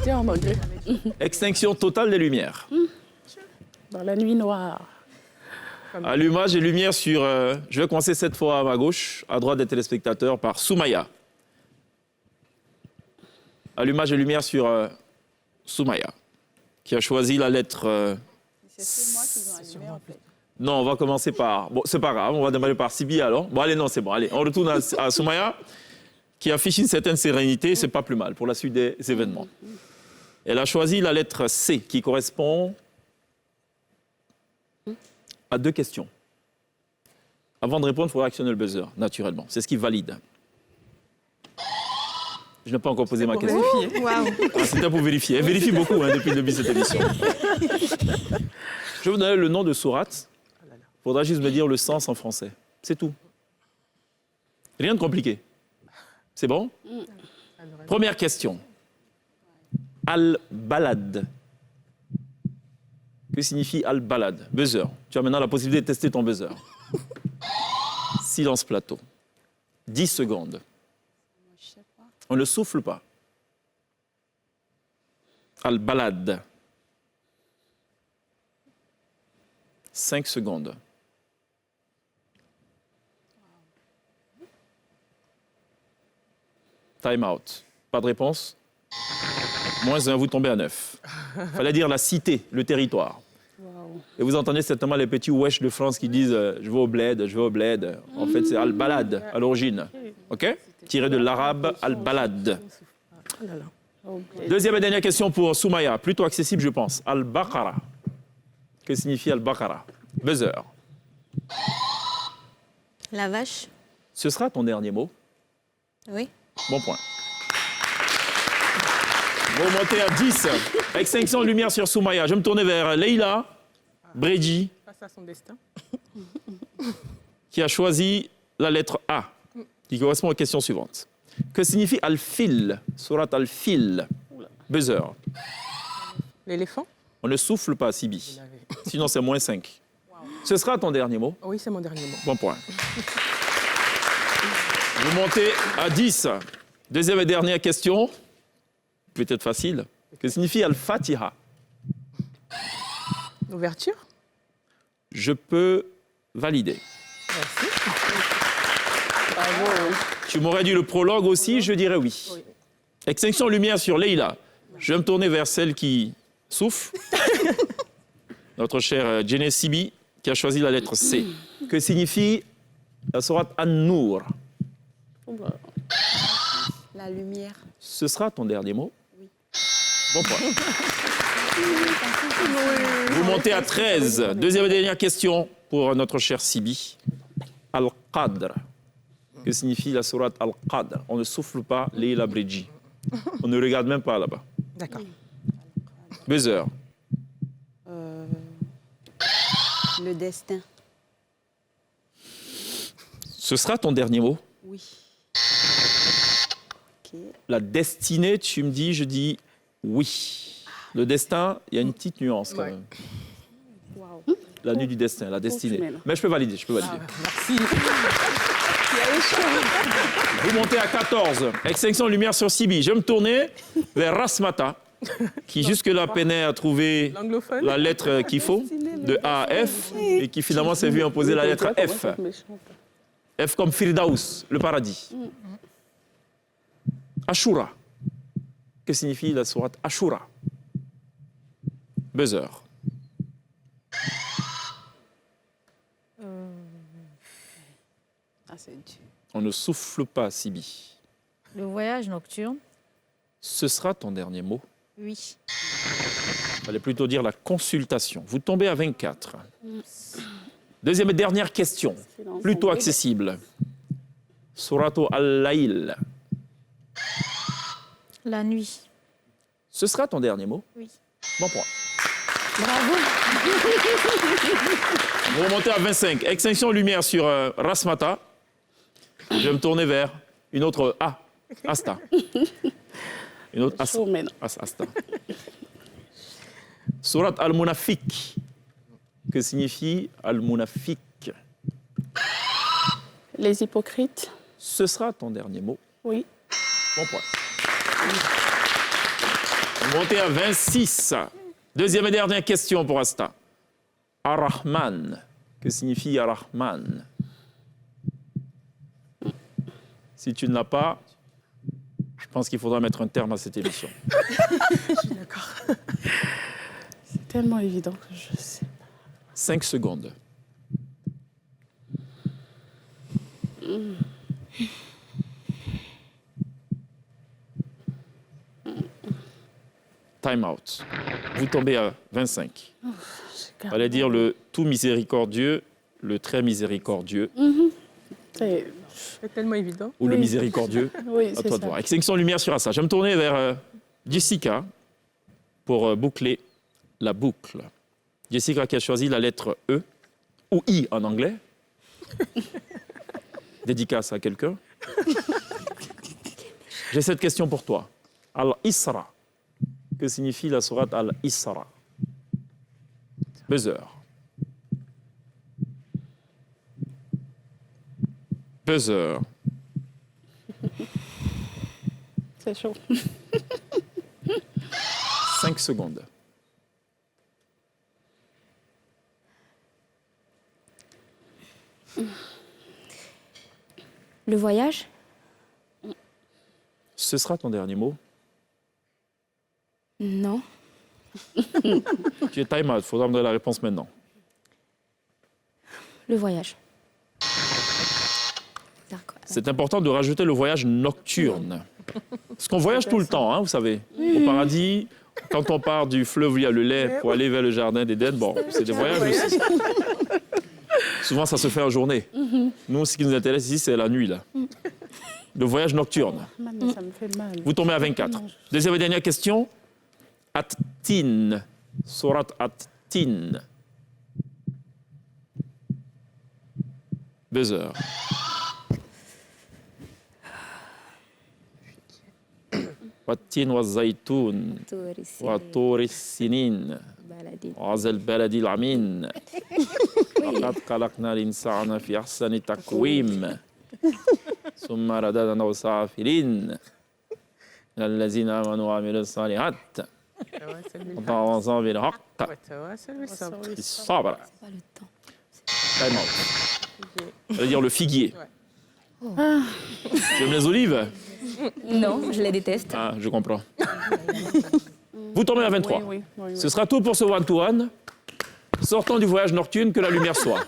J'étais en mode. Extinction totale des lumières. Dans la nuit noire. Allumage et lumière sur... je vais commencer cette fois à ma gauche, à droite des téléspectateurs, par Soumaya. Allumage et lumière sur Soumaya, qui a choisi la lettre... C'est moi qui ont allumé, en fait. Non, on va commencer par... Bon, c'est pas grave, on va démarrer par Sibi alors. Bon, allez, non, c'est bon. Allez, on retourne à Soumaya, qui affiche une certaine sérénité. C'est pas plus mal pour la suite des événements. Elle a choisi la lettre C, qui correspond à 2 questions. Avant de répondre, il faudra actionner le buzzer, naturellement. C'est ce qui valide. Je n'ai pas encore posé ma question. Wow. Ah, c'était pour vérifier. Elle vérifie beaucoup depuis le début de cette émission. Je vais vous donner le nom de sourate. Il faudra juste me dire le sens en français. C'est tout. Rien de compliqué. C'est bon? Première question. Al-Balad. Que signifie Al-Balad? Buzzer. Tu as maintenant la possibilité de tester ton buzzer. Silence plateau. 10 secondes. On ne souffle pas. Al-Balad. 5 secondes. Time out. Pas de réponse? -1, vous tombez à 9. Fallait dire la cité, le territoire. Et vous entendez certainement les petits wesh de France qui disent je vais au bled, je vais au bled. En fait, c'est Al-Balad à l'origine. OK? Tiré de l'arabe Al-Balad. Deuxième et dernière question pour Soumaya, plutôt accessible, je pense. Al-Baqara. Que signifie Al-Baqara? Buzzer. La vache. Ce sera ton dernier mot. Oui. Bon point. Vous remontez à 10. Extinction de lumière sur Soumaya. Je vais me tourner vers Leïla Bredji, Face à son destin. qui a choisi la lettre A, qui correspond aux questions suivantes. Que signifie Al-Fil? Surat Al-Fil. Buzzer. L'éléphant? On ne souffle pas, Sibi. Sinon, c'est -5. Ce sera ton dernier mot. Oui, c'est mon dernier mot. Bon point. Vous montez à 10. Deuxième et dernière question. Peut-être facile. Que signifie Al-Fatiha? Ouverture? Je peux valider. Merci. Bravo. Tu m'aurais dit le prologue aussi, je dirais oui. Extinction de lumière sur Leïla. Je vais me tourner vers celle qui souffle. Notre chère Jenny Sibi, qui a choisi la lettre C. Que signifie la sourate An-Nour? La lumière. Ce sera ton dernier mot? Oui. Bon point. Vous montez à 13. Deuxième et dernière question pour notre chère Sibi. Al-Qadr. Que signifie la sourate Al-Qadr? On ne souffle pas, Leïla Bredji. On ne regarde même pas là-bas. D'accord. Buzzer. Le destin. Ce sera ton dernier mot? Oui. Ok. La destinée, tu me dis, je dis oui. Le destin, il y a une petite nuance quand même. Waouh. La nuit du destin, la destinée. Mais je peux valider, je peux valider. Merci. Vous montez à 14. Extinction de lumière sur Sibi. Je vais me tourner vers Rasmata, qui jusque-là peinait à trouver L'anglophone? la lettre qu'il faut, de A à F, et qui finalement s'est vu imposer la lettre F. F comme Firdaus, le paradis. Ashura. Que signifie la sourate Ashura? Buzzer. Ah, c'est dur. On ne souffle pas, Sibi. Le voyage nocturne? Ce sera ton dernier mot? Oui. Il fallait plutôt dire la consultation. Vous tombez à 24. Deuxième et dernière question, plutôt accessible. Surato Al-Laïl. La nuit? Ce sera ton dernier mot? Oui. Bon point. Bravo. Vous remontez à 25. Extinction de lumière sur Rasmata. Je vais me tourner vers une autre A. Asta. Une autre Asta. Asta. Surat Al-Munafik. Que signifie Al-Munafik? Les hypocrites? Ce sera ton dernier mot? Oui. Bon point. Vous montez à 26. Deuxième et dernière question pour Asta. Ar-Rahman. Que signifie Ar-Rahman? Si tu ne l'as pas, je pense qu'il faudra mettre un terme à cette émission. Je suis d'accord. C'est tellement évident que je sais. 5 secondes. Time out. Vous tombez à 25. Fallait dire le tout miséricordieux, le très miséricordieux C'est tellement évident. ou le miséricordieux. Oui, À c'est toi de ça. voir. Extinction de lumière sur ça. Je vais me tourner vers Jessica pour boucler la boucle. Jessica qui a choisi la lettre E ou I en anglais. Dédicace à quelqu'un. J'ai cette question pour toi. Al-Isra. Que signifie la sourate Al-Isra? Buzzer. Buzzer. C'est chaud. 5 secondes. Le voyage? Ce sera ton dernier mot. Non. Tu es time out, il faudra me donner la réponse maintenant. Le voyage. D'accord. C'est important de rajouter le voyage nocturne. Parce qu'on voyage tout le temps, hein, vous savez. Au paradis, quand on part du fleuve où il y a le lait pour aller vers le jardin d'Éden, bon, c'est des voyages aussi. Souvent, ça se fait en journée. Nous, ce qui nous intéresse ici, c'est la nuit, là. Le voyage nocturne. Maintenant, ça me fait mal. Vous tombez à 24. Deuxième et dernière question. At-Tin. Surat At-Tin. Buzzer. Wat-Tin wa Zaytoun. Wa Touri Sinin. وهذا البلد العمين لقد خلقنا الإنسان في أحسن تقويم ثم رددناه سافلين الذين آمنوا وعملوا الصالحات وتواصوا بالحق بالصبر. Pas le temps. Time out. Ça veut dire le figuier. Tu aimes les olives? Non, je les déteste. Ah, je comprends. Vous tombez à 23. Oui. Ce sera tout pour ce one-to-one. Sortons du voyage nocturne, que la lumière soit.